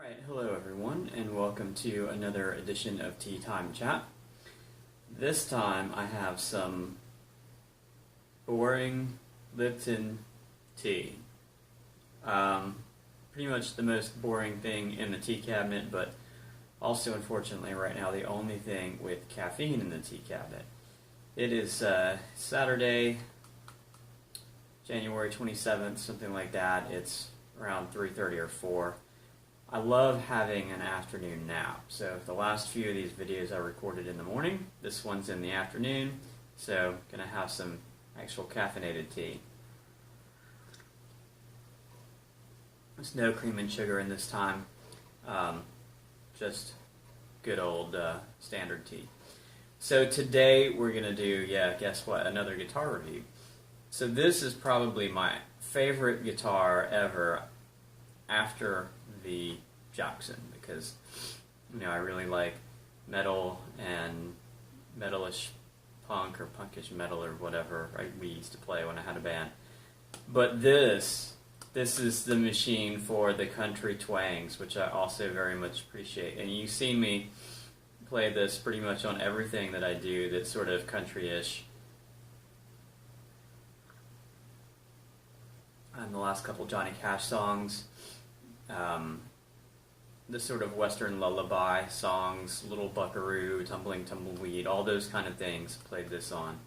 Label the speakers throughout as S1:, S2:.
S1: Alright, hello everyone, and welcome to another edition of Tea Time Chat. This time I have some boring Lipton tea. Pretty much the most boring thing in the tea cabinet, but also unfortunately right now the only thing with caffeine in the tea cabinet. It is Saturday, January 27th, something like that. It's around 3:30 or 4. I love having an afternoon nap. So the last few of these videos I recorded in the morning. This one's in the afternoon. So gonna have some actual caffeinated tea. There's no cream and sugar in this time. Just good old standard tea. So today we're gonna do, guess what? Another guitar review. So this is probably my favorite guitar ever after the Jackson, because I really like metal and metalish punk or punkish metal or whatever we used to play when I had a band. But this is the machine for the country twangs, which I also very much appreciate. And you've seen me play this pretty much on everything that I do that's sort of country-ish. And the last couple Johnny Cash songs. The sort of Western lullaby songs, Little Buckaroo, Tumbling Tumbleweed, all those kind of things played this on.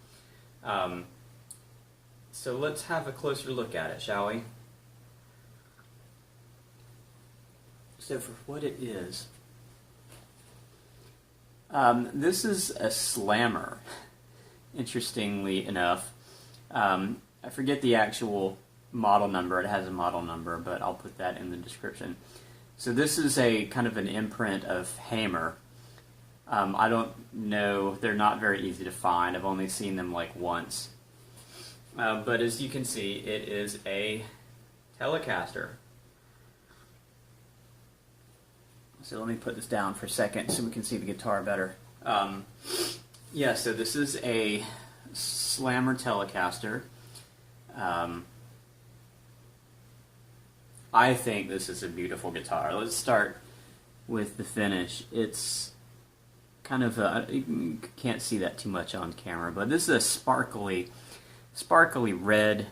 S1: So let's have a closer look at it, shall we? So for what it is, this is a Slammer, interestingly enough. I forget the actual model number. It has a model number, but I'll put that in the description. So this is a kind of an imprint of Hammer. I don't know, they're not very easy to find. I've only seen them like once. But as you can see, it is a telecaster. So let me put this down for a second so we can see the guitar better. So this is a Slammer telecaster. I think this is a beautiful guitar. Let's start with the finish. It's kind of you can't see that too much on camera, but this is a sparkly red,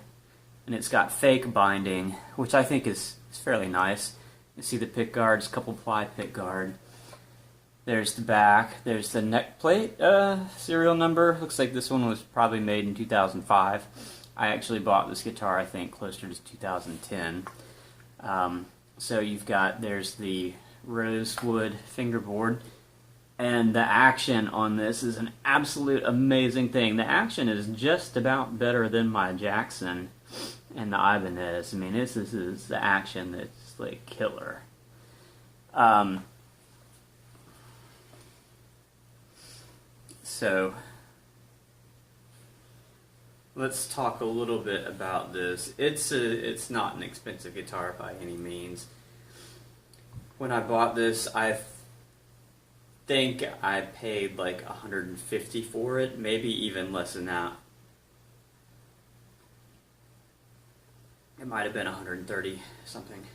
S1: and it's got fake binding, which I think is fairly nice. You see the pick guards, couple ply pick guard. There's the back. There's the neck plate serial number. Looks like this one was probably made in 2005. I actually bought this guitar, I think, closer to 2010. So you've got, there's the rosewood fingerboard, and the action on this is an absolute amazing thing. The action is just about better than my Jackson and the Ibanez. I mean, this is the action that's like killer. So let's talk a little bit about this. It's not an expensive guitar by any means. When I bought this, I think I paid like $150 for it, maybe even less than that. It might have been $130 something.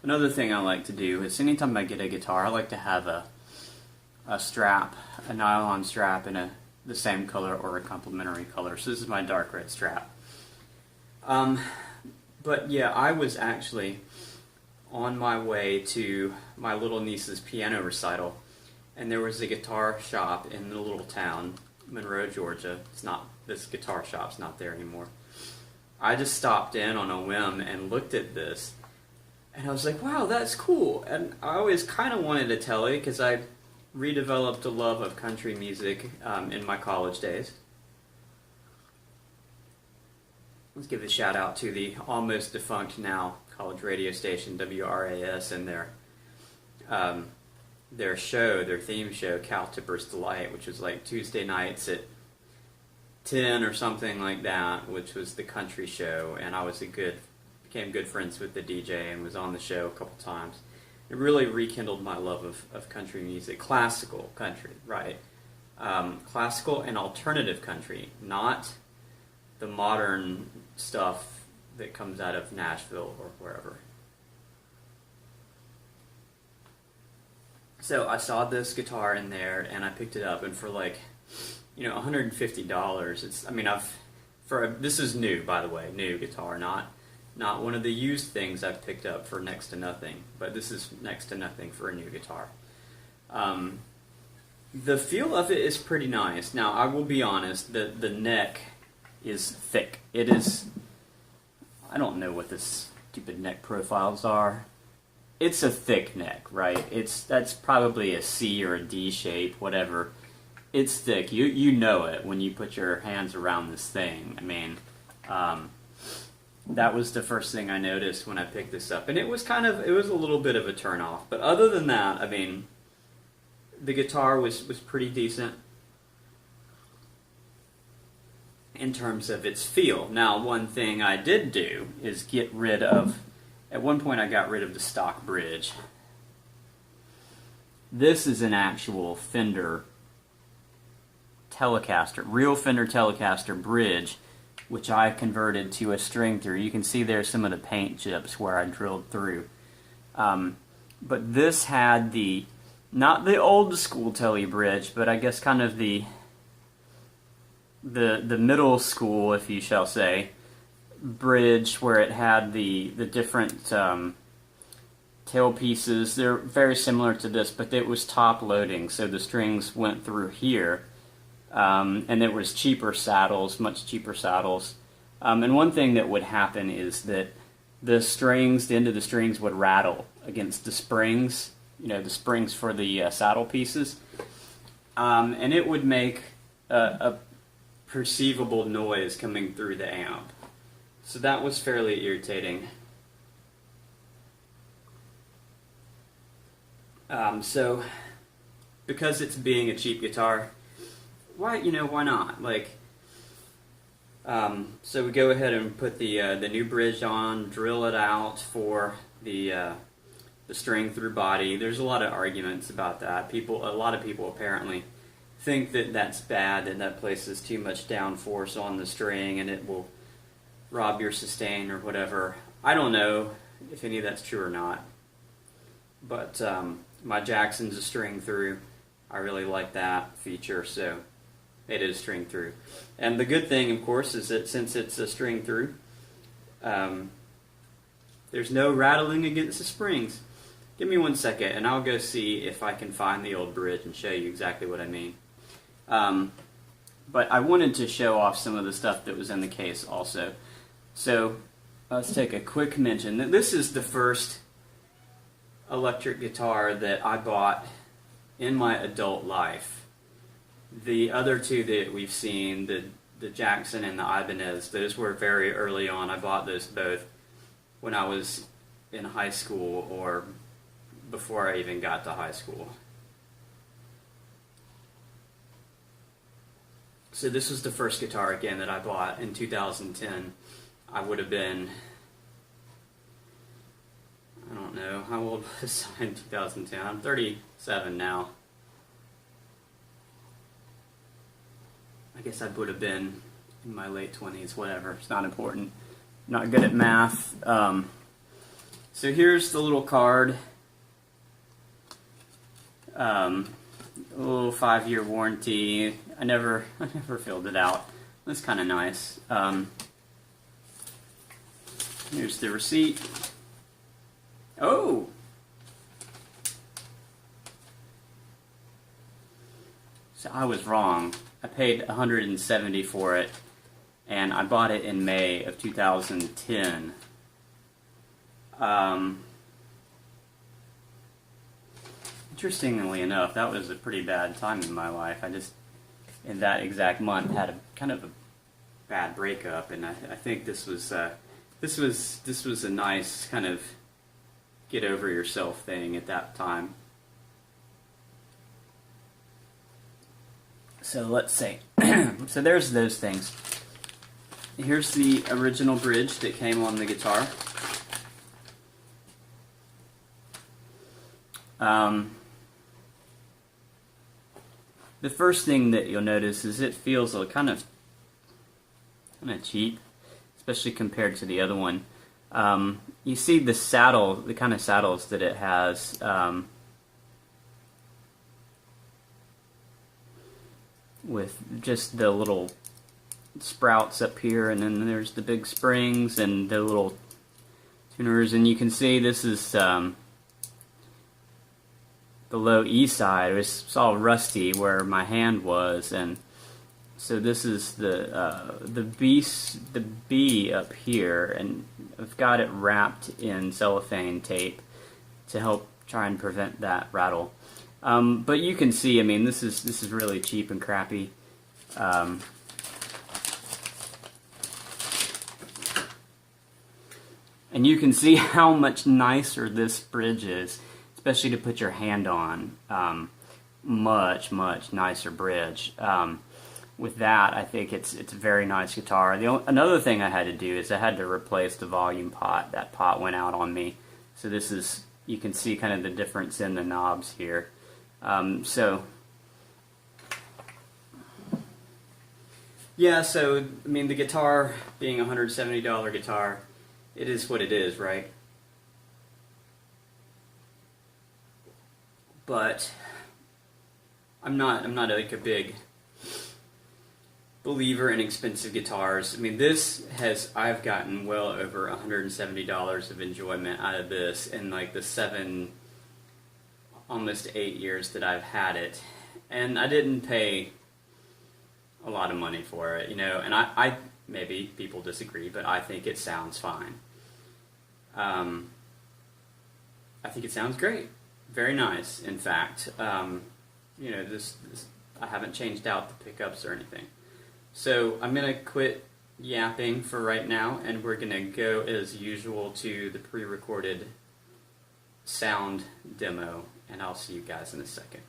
S1: Another thing I like to do is anytime I get a guitar, I like to have a strap, a nylon strap in the same color or a complementary color. So this is my dark red strap. But yeah, I was actually on my way to my little niece's piano recital, and there was a guitar shop in the little town, Monroe, Georgia. This guitar shop's not there anymore. I just stopped in on a whim and looked at this, and I was like, wow, that's cool. And I always kind of wanted a Tele, because I redeveloped a love of country music in my college days. Let's give a shout out to the almost defunct now college radio station WRAS and their theme show, Cal Tipper's Delight, which was like Tuesday nights at 10 or something like that, which was the country show, and I became good friends with the DJ and was on the show a couple times. It really rekindled my love of country music, classical country, right? Classical and alternative country, not the modern stuff that comes out of Nashville or wherever. So I saw this guitar in there, and I picked it up, and for like, $150. It's, I mean, this is new, by the way, new guitar, not one of the used things I've picked up for next to nothing, but this is next to nothing for a new guitar. The feel of it is pretty nice. Now, I will be honest, the neck is thick. It is, I don't know what the stupid neck profiles are. It's a thick neck, right? That's probably a C or a D shape, whatever. It's thick. You know it when you put your hands around this thing. I mean, that was the first thing I noticed when I picked this up, and it was a little bit of a turnoff. But other than that, I mean, the guitar was pretty decent in terms of its feel. Now, one thing I did do is get rid of, at one point I got rid of the stock bridge. This is an actual Fender Telecaster, real Fender Telecaster bridge, which I converted to a string through. You can see there's some of the paint chips where I drilled through. But this had not the old school Tele bridge, but I guess kind of the middle school, if you shall say, bridge, where it had the different tail pieces. They're very similar to this, but it was top loading, so the strings went through here. And there was cheaper saddles, much cheaper saddles. And one thing that would happen is that the end of the strings would rattle against the springs, the springs for the saddle pieces. And it would make a perceivable noise coming through the amp. So that was fairly irritating. So because it's being a cheap guitar, why not? So we go ahead and put the new bridge on, drill it out for the string through body. There's a lot of arguments about that. A lot of people apparently think that that's bad, that places too much downforce on the string and it will rob your sustain or whatever. I don't know if any of that's true or not. But my Jackson's a string through. I really like that feature, so it is string through. And the good thing, of course, is that since it's a string through, there's no rattling against the springs. Give me 1 second, and I'll go see if I can find the old bridge and show you exactly what I mean. But I wanted to show off some of the stuff that was in the case also. So let's take a quick mention. This is the first electric guitar that I bought in my adult life. The other two that we've seen, the Jackson and the Ibanez, those were very early on. I bought those both when I was in high school or before I even got to high school. So this was the first guitar, again, that I bought in 2010. I would have been, I don't know, how old was I in 2010? I'm 37 now. I guess I would have been in my late 20s, whatever. It's not important. Not good at math. So here's the little card. A little 5-year warranty. I never filled it out. That's kind of nice. Here's the receipt. Oh! So I was wrong. I paid $170 for it, and I bought it in May of 2010. Interestingly enough, that was a pretty bad time in my life. I just, in that exact month, had a kind of a bad breakup, and I think this was a nice kind of get over yourself thing at that time. So let's see. So there's those things. Here's the original bridge that came on the guitar. The first thing that you'll notice is it feels a kind of cheap, especially compared to the other one. You see the saddle, the kind of saddles that it has. with just the little sprouts up here, and then there's the big springs and the little tuners, and you can see this is the low E side. It was all rusty where my hand was, and so this is the B up here, and I've got it wrapped in cellophane tape to help try and prevent that rattle. But you can see, I mean, this is really cheap and crappy. And you can see how much nicer this bridge is, especially to put your hand on. Much nicer bridge. With that, I think it's a very nice guitar. Another thing I had to do is I had to replace the volume pot. That pot went out on me. So this is, you can see kind of the difference in the knobs here. Yeah, so I mean, the guitar being a $170 guitar, it is what it is, right? But I'm not like a big believer in expensive guitars. I mean, I've gotten well over $170 of enjoyment out of this in like the almost 8 years that I've had it. And I didn't pay a lot of money for it, you know, and I maybe people disagree, but I think it sounds fine. I think it sounds great. Very nice, in fact. You know, I haven't changed out the pickups or anything. So I'm going to quit yapping for right now, and we're going to go, as usual, to the pre-recorded sound demo, and I'll see you guys in a second.